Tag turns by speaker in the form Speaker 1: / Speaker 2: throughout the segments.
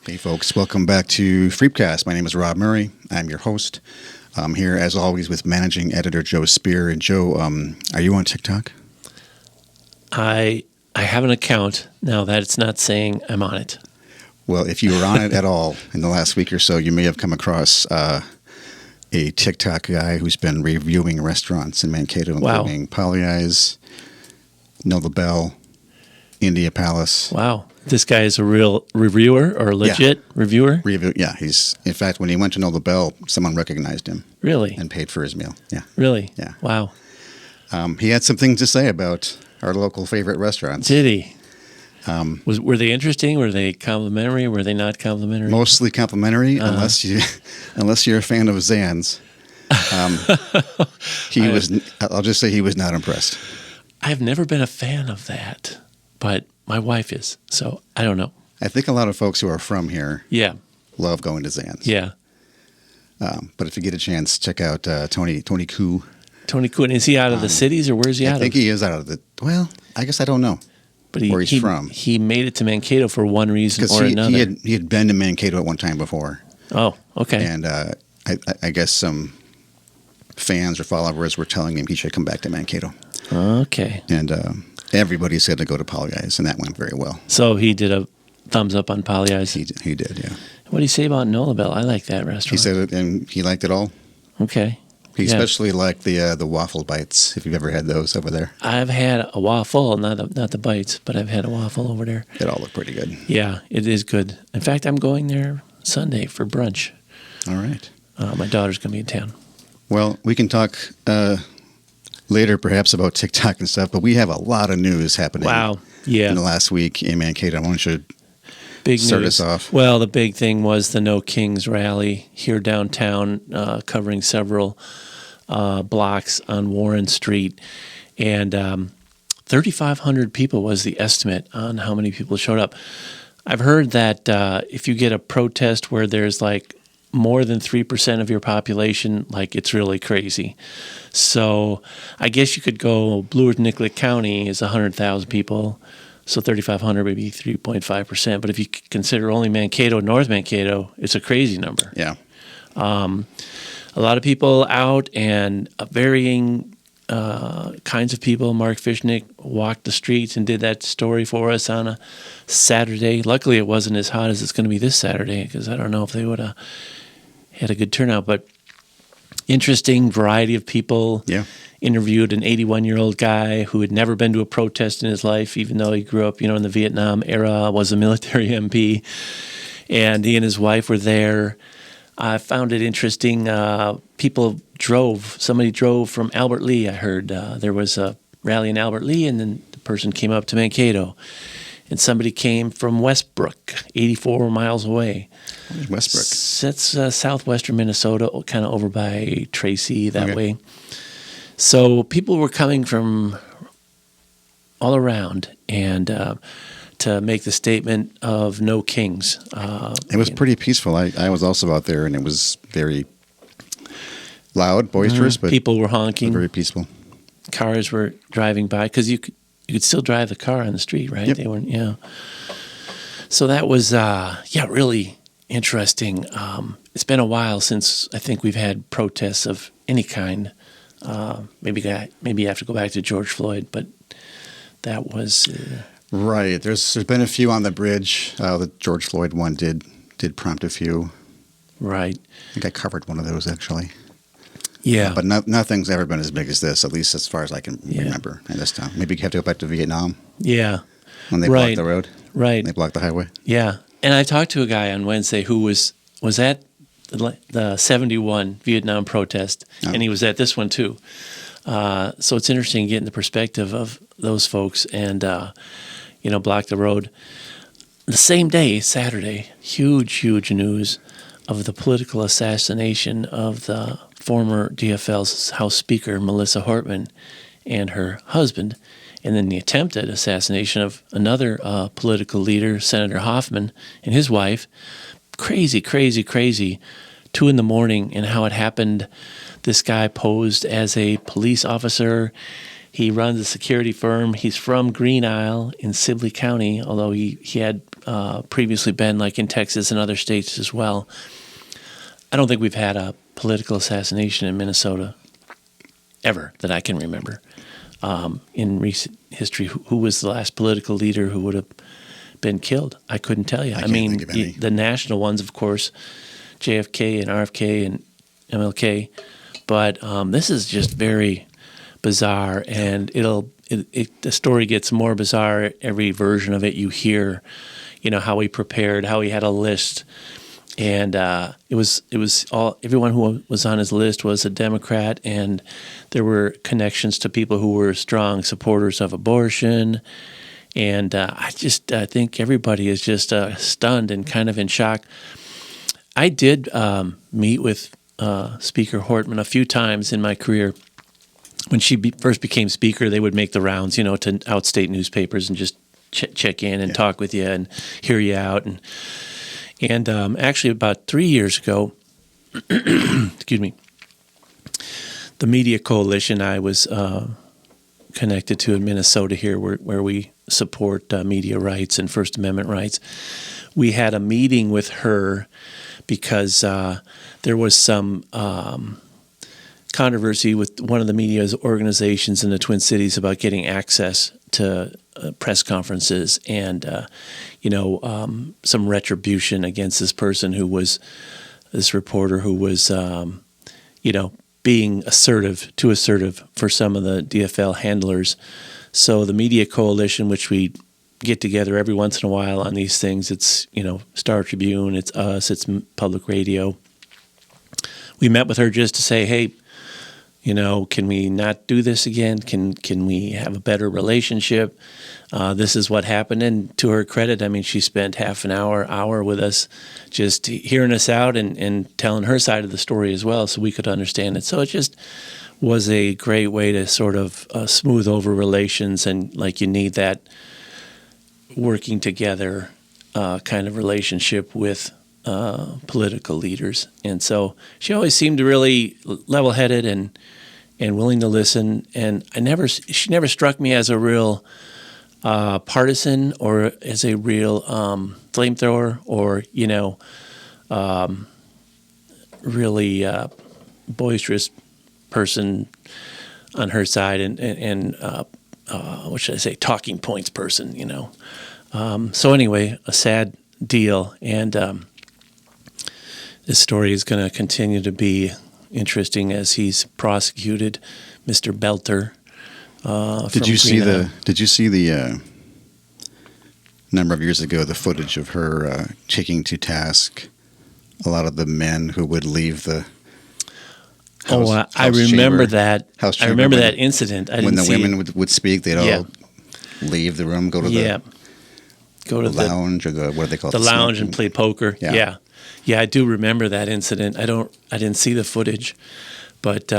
Speaker 1: Hey folks, welcome back to FreepCast. My name is Rob Murray. I'm your host. I'm here as always with managing editor Joe Spear. And Joe, are you on TikTok?
Speaker 2: I have an account. Now that it's not saying I'm on it.
Speaker 1: Well, if you were on it at all in the last week or so, you may have come across a TikTok guy who's been reviewing restaurants in Mankato, including Polly Eyes, Know the Bell, India Palace.
Speaker 2: Wow. This guy is a real reviewer or legit reviewer?
Speaker 1: He's, in fact, when he went to Know the Bell, someone recognized him.
Speaker 2: Really?
Speaker 1: And paid for his meal. Yeah.
Speaker 2: Really?
Speaker 1: Yeah.
Speaker 2: Wow.
Speaker 1: He had some things to say about our local favorite restaurants.
Speaker 2: Did he? Were they interesting? Were they complimentary? Were they not complimentary?
Speaker 1: Mostly complimentary, unless you're a fan of Zan's. I'll just say he was not impressed.
Speaker 2: I've never been a fan of that, but my wife is, so I don't know.
Speaker 1: I think a lot of folks who are from here love going to Zan's.
Speaker 2: Yeah.
Speaker 1: But if you get a chance, check out Tony Koo.
Speaker 2: Tony Koo. Is he out of the cities, or where is he out of?
Speaker 1: I think he is out of the, well, I guess I don't know where he's from.
Speaker 2: He made it to Mankato for one reason or another.
Speaker 1: He had been to Mankato at one time before.
Speaker 2: Oh, okay.
Speaker 1: And I guess some fans or followers were telling him he should come back to Mankato.
Speaker 2: Okay.
Speaker 1: And everybody said to go to Polly Eyes, and that went very well.
Speaker 2: So he did a thumbs up on Polly Eyes?
Speaker 1: He did, yeah.
Speaker 2: What do you say about Know the Bell? I like that restaurant.
Speaker 1: He said it, and he liked it all.
Speaker 2: Okay.
Speaker 1: He especially liked the waffle bites, if you've ever had those over there.
Speaker 2: I've had a waffle, not the bites, but I've had a waffle over there.
Speaker 1: It all looked pretty good.
Speaker 2: Yeah, it is good. In fact, I'm going there Sunday for brunch.
Speaker 1: All right.
Speaker 2: My daughter's going to be in town.
Speaker 1: Well, we can talk later perhaps about TikTok and stuff, but we have a lot of news happening in the last week in Mankato. I want you to start us off.
Speaker 2: Well, the big thing was the No Kings rally here downtown, covering several blocks on Warren Street. And 3,500 people was the estimate on how many people showed up. I've heard that if you get a protest where there's like more than 3% of your population, like it's really crazy. So I guess you could go Blewett-Nicollet County is 100,000 people, so 3,500 would be 3.5%. But if you consider only Mankato, North Mankato, it's a crazy number.
Speaker 1: Yeah.
Speaker 2: A lot of people out and varying kinds of people. Mark Fishnick walked the streets and did that story for us on a Saturday. Luckily, it wasn't as hot as it's going to be this Saturday, because I don't know if they would have had a good turnout. But interesting variety of people.
Speaker 1: Yeah.
Speaker 2: Interviewed an 81-year-old guy who had never been to a protest in his life, even though he grew up, in the Vietnam era, was a military MP. And he and his wife were there. I found it interesting. Somebody drove from Albert Lea, I heard. There was a rally in Albert Lea, and then the person came up to Mankato. And somebody came from Westbrook, 84 miles away.
Speaker 1: Westbrook?
Speaker 2: That's southwestern Minnesota, kind of over by Tracy, that way. So people were coming from all around, and to make the statement of No Kings.
Speaker 1: It was pretty peaceful. I was also out there, and it was very loud, boisterous, but
Speaker 2: people were honking.
Speaker 1: Very peaceful.
Speaker 2: Cars were driving by, because you could still drive the car on the street, right?
Speaker 1: Yep.
Speaker 2: They weren't, So that was, really interesting. It's been a while since I think we've had protests of any kind. Maybe you have to go back to George Floyd, but that was...
Speaker 1: Right. There's been a few on the bridge. The George Floyd one did prompt a few.
Speaker 2: Right.
Speaker 1: I think I covered one of those, actually.
Speaker 2: Yeah.
Speaker 1: But nothing's ever been as big as this, at least as far as I can remember in this town. Maybe you have to go back to Vietnam.
Speaker 2: Yeah.
Speaker 1: When they blocked the road.
Speaker 2: Right.
Speaker 1: They blocked the highway.
Speaker 2: Yeah. And I talked to a guy on Wednesday who was at the 71 Vietnam protest, and he was at this one too. So it's interesting getting the perspective of those folks and, block the road. The same day, Saturday, huge news of the political assassination of the former DFL's House Speaker, Melissa Hortman, and her husband, and then the attempted assassination of another political leader, Senator Hoffman, and his wife. Crazy. 2 a.m, and how it happened. This guy posed as a police officer. He runs a security firm. He's from Green Isle in Sibley County, although he had previously been, like in Texas and other states as well. I don't think we've had a political assassination in Minnesota ever that I can remember. In recent history, who was the last political leader who would have been killed? I couldn't tell you. I mean, the national ones, of course, JFK and RFK and MLK, but this is just very bizarre, and the story gets more bizarre every version of it you hear. You know, how he prepared, how he had a list. And it was all, everyone who was on his list was a Democrat, and there were connections to people who were strong supporters of abortion. And I think everybody is just stunned and kind of in shock. I did meet with Speaker Hortman a few times in my career. When she first became Speaker, they would make the rounds, to outstate newspapers and just check in and talk with you and hear you out. And actually, about 3 years ago, excuse me, the Media Coalition I was connected to in Minnesota here, where we support media rights and First Amendment rights, we had a meeting with her because there was some controversy with one of the media organizations in the Twin Cities about getting access to press conferences and, some retribution against this person this reporter who was, being too assertive for some of the DFL handlers. So the Media Coalition, which we get together every once in a while on these things, it's, Star Tribune, it's us, it's public radio. We met with her just to say, hey, can we not do this again? Can we have a better relationship? This is what happened. And to her credit, I mean, she spent half an hour with us just hearing us out and telling her side of the story as well so we could understand it. So it just was a great way to sort of smooth over relations, and like you need that working together kind of relationship with political leaders. And so she always seemed really level-headed and willing to listen. And she never struck me as a real partisan or as a real flamethrower or, really boisterous person on her side and what should I say, talking points person, So anyway, a sad deal. And this story is going to continue to be interesting as he's prosecuted Mr. Belter. Did you see
Speaker 1: the number of years ago the footage of her taking to task a lot of the men who would leave the house,
Speaker 2: I remember
Speaker 1: chamber,
Speaker 2: that. I remember that incident.
Speaker 1: When the women would speak, they'd all leave the room, go to the lounge or what do they call it?
Speaker 2: The lounge and play poker. Yeah, I do remember that incident. I didn't see the footage, but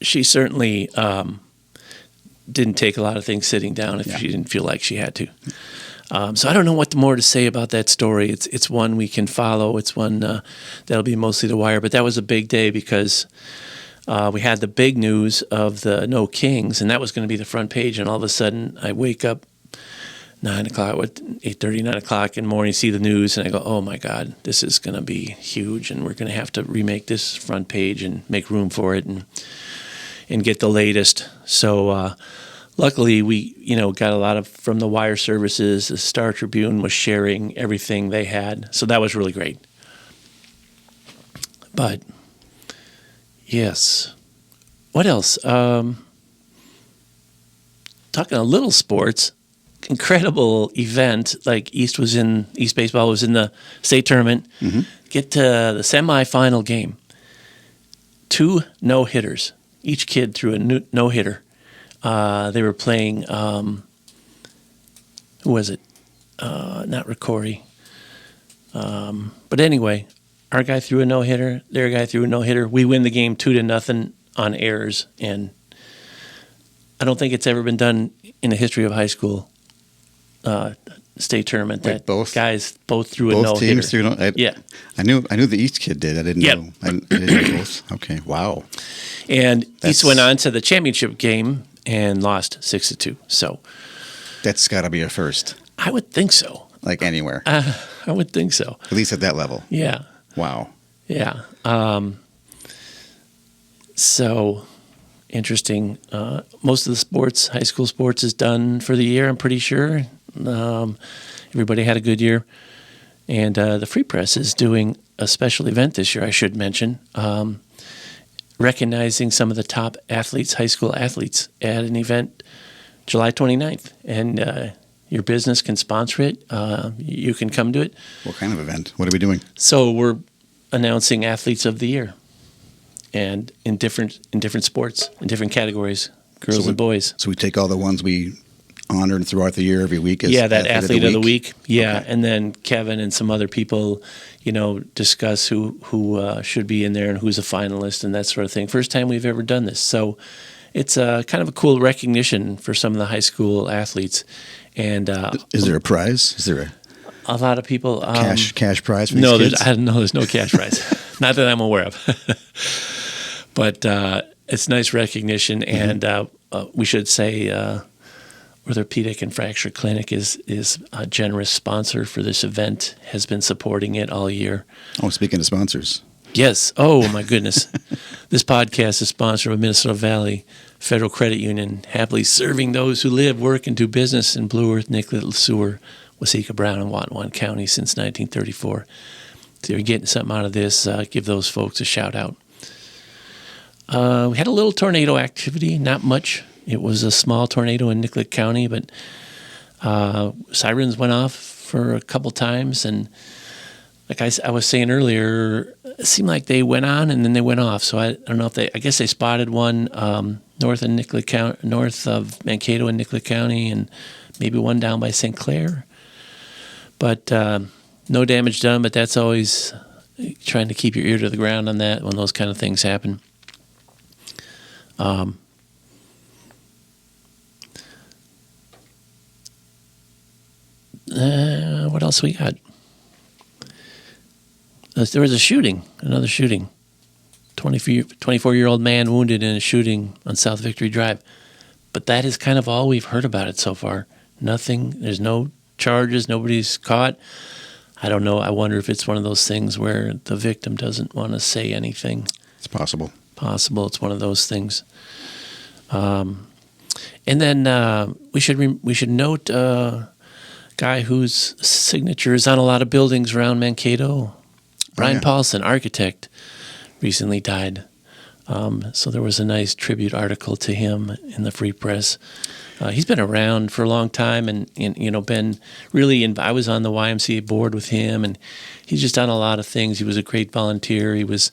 Speaker 2: she certainly didn't take a lot of things sitting down if she didn't feel like she had to. So I don't know what more to say about that story. It's one we can follow. It's one that'll be mostly the wire. But that was a big day because we had the big news of the No Kings, and that was going to be the front page. And all of a sudden, I wake up 8:30, 9 o'clock in the morning, see the news, and I go, oh my God, this is going to be huge, and we're going to have to remake this front page and make room for it and get the latest. So luckily, we got a lot from the wire services. The Star Tribune was sharing everything they had, so that was really great. But yes, what else? Talking a little sports. Incredible event. Like East baseball was in the state tournament. Mm-hmm. Get to the semifinal game. 2 no-hitters. Each kid threw a no-hitter. They were playing, who was it? Not Ricori. But anyway, our guy threw a no-hitter. Their guy threw a no-hitter. We win the game 2-0 on errors. And I don't think it's ever been done in the history of high school state tournament.
Speaker 1: Wait, both
Speaker 2: guys both threw a no-hitter.
Speaker 1: Teams threw I knew the East kid did. I didn't know. I didn't know both. Okay, wow.
Speaker 2: And East went on to the championship game and lost 6-2. So
Speaker 1: that's got to be a first.
Speaker 2: I would think so.
Speaker 1: Like anywhere.
Speaker 2: I would think so.
Speaker 1: At least at that level.
Speaker 2: Yeah.
Speaker 1: Wow.
Speaker 2: Yeah. So interesting. Most of the sports, high school sports, is done for the year, I'm pretty sure. Everybody had a good year. And the Free Press is doing a special event this year, I should mention, recognizing some of the top athletes, high school athletes, at an event July 29th. And your business can sponsor it. You can come to it.
Speaker 1: What kind of event? What are we doing?
Speaker 2: So we're announcing athletes of the year, and in different sports, in different categories, girls and boys.
Speaker 1: So we take all the ones we honored throughout the year every week as
Speaker 2: that athlete of the week. Yeah,
Speaker 1: okay.
Speaker 2: And then Kevin and some other people, discuss who should be in there and who's a finalist and that sort of thing. First time we've ever done this, so it's kind of a cool recognition for some of the high school athletes. And
Speaker 1: is there a prize? Is there
Speaker 2: a lot of people
Speaker 1: cash prize for these kids?
Speaker 2: There's no cash prize. Not that I'm aware of. But it's nice recognition, and we should say Orthopedic and Fracture Clinic is a generous sponsor for this event, has been supporting it all year.
Speaker 1: Oh, speaking of sponsors.
Speaker 2: Yes. Oh, my goodness. This podcast is sponsored by Minnesota Valley Federal Credit Union, happily serving those who live, work, and do business in Blue Earth, Nicollet, LeSueur, Waseca, Brown, and Whatwan County since 1934. If you're getting something out of this, give those folks a shout-out. We had a little tornado activity, not much. It was a small tornado in Nicollet County, but sirens went off for a couple times, and like I was saying earlier, it seemed like they went on and then they went off. So I don't know if I guess they spotted one north of Mankato in Nicollet County, and maybe one down by St. Clair. But no damage done, but that's always trying to keep your ear to the ground on that when those kind of things happen. What else we got? There was another shooting. 24-year-old man wounded in a shooting on South Victory Drive. But that is kind of all we've heard about it so far. Nothing, there's no charges, nobody's caught. I don't know. I wonder if it's one of those things where the victim doesn't want to say anything.
Speaker 1: It's possible.
Speaker 2: It's one of those things. And then we should note a guy whose signature is on a lot of buildings around Mankato. Brian Paulson, architect, recently died. So there was a nice tribute article to him in the Free Press. He's been around for a long time and been really I was on the YMCA board with him, and he's just done a lot of things. He was a great volunteer. He was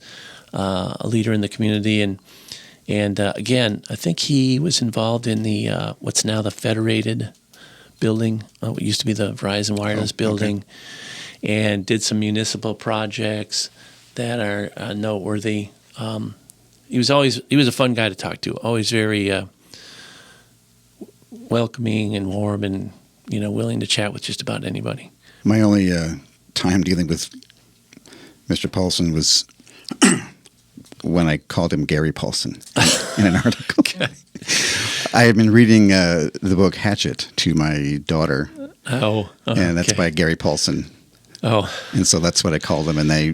Speaker 2: a leader in the community, and again, I think he was involved in the what's now the Federated building, what used to be the Verizon Wireless building, and did some municipal projects that are noteworthy. He was a fun guy to talk to, always very welcoming and warm, and willing to chat with just about anybody.
Speaker 1: My only time dealing with Mr. Paulson was when I called him Gary Paulson in an article. Okay. I have been reading the book Hatchet to my daughter. And that's by Gary Paulson.
Speaker 2: Oh.
Speaker 1: And so that's what I called him, and I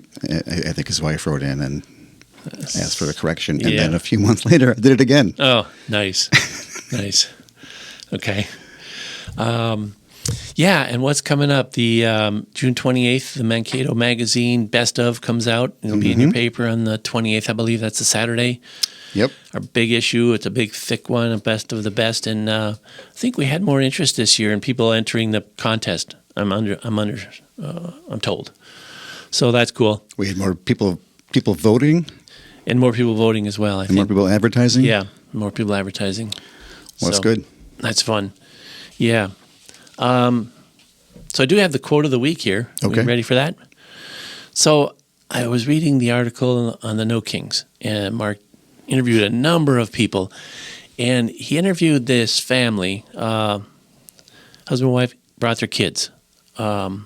Speaker 1: think his wife wrote in and asked for a correction. And then a few months later, I did it again.
Speaker 2: Oh, nice. Nice. Okay. And what's coming up? The June 28th, the Mankato magazine Best Of comes out. It'll be in your paper on the 28th, I believe. That's a Saturday.
Speaker 1: Yep.
Speaker 2: Our big issue. It's a big, thick one, a best of the best. And I think we had more interest this year in people entering the contest. I'm told. So that's cool.
Speaker 1: We had more people voting?
Speaker 2: And more people voting as well, I think.
Speaker 1: More people advertising?
Speaker 2: Yeah, more people advertising.
Speaker 1: Well, that's good.
Speaker 2: That's fun. Yeah. So I do have the quote of the week here.
Speaker 1: Okay.
Speaker 2: Are you ready for that? So I was reading the article on the No Kings, and Mark interviewed a number of people, and he interviewed this family, husband and wife, brought their kids. Mom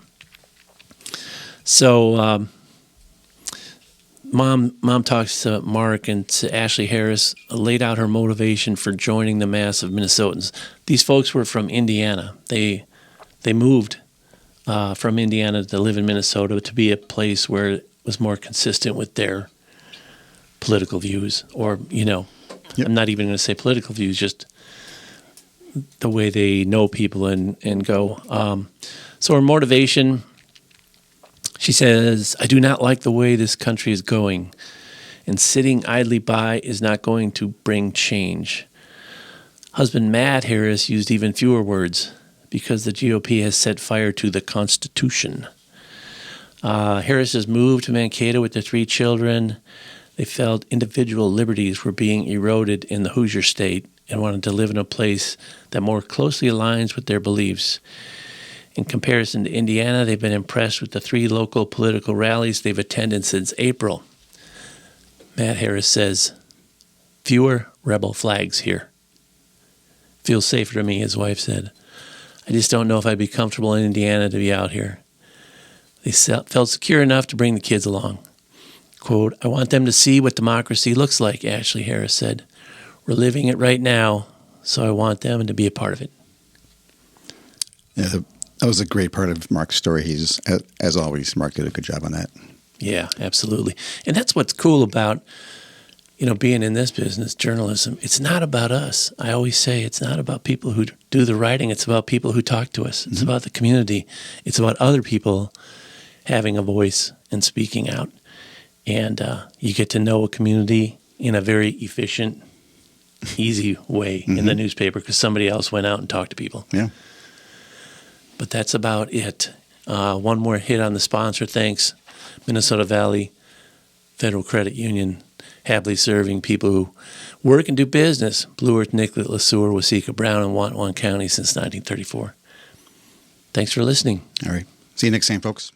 Speaker 2: talks to Mark, and to Ashley Harris laid out her motivation for joining the mass of Minnesotans. These folks were from Indiana. They they moved from Indiana to live in Minnesota to be a place where it was more consistent with their political views, or, I'm not even going to say political views, just the way they know people and go. So her motivation, she says, I do not like the way this country is going, and sitting idly by is not going to bring change. Husband Matt Harris used even fewer words because the GOP has set fire to the Constitution. Harris has moved to Mankato with their 3 children. They felt individual liberties were being eroded in the Hoosier state and wanted to live in a place that more closely aligns with their beliefs. In comparison to Indiana, they've been impressed with the 3 local political rallies they've attended since April. Matt Harris says, fewer rebel flags here. Feels safer to me, his wife said. I just don't know if I'd be comfortable in Indiana to be out here. They felt secure enough to bring the kids along. Quote, I want them to see what democracy looks like, Ashley Harris said. We're living it right now, so I want them to be a part of it.
Speaker 1: Yeah, that was a great part of Mark's story. He's, as always, Mark did a good job on that.
Speaker 2: Yeah, absolutely. And that's what's cool about, being in this business, journalism. It's not about us. I always say it's not about people who do the writing. It's about people who talk to us. It's about the community. It's about other people having a voice and speaking out. And you get to know a community in a very efficient, easy way in the newspaper because somebody else went out and talked to people.
Speaker 1: Yeah.
Speaker 2: But that's about it. One more hit on the sponsor. Thanks, Minnesota Valley Federal Credit Union, happily serving people who work and do business. Blue Earth, Nicollet, LeSueur, Waseca, Brown, and Wantagh County since 1934. Thanks for listening.
Speaker 1: All right. See you next time, folks.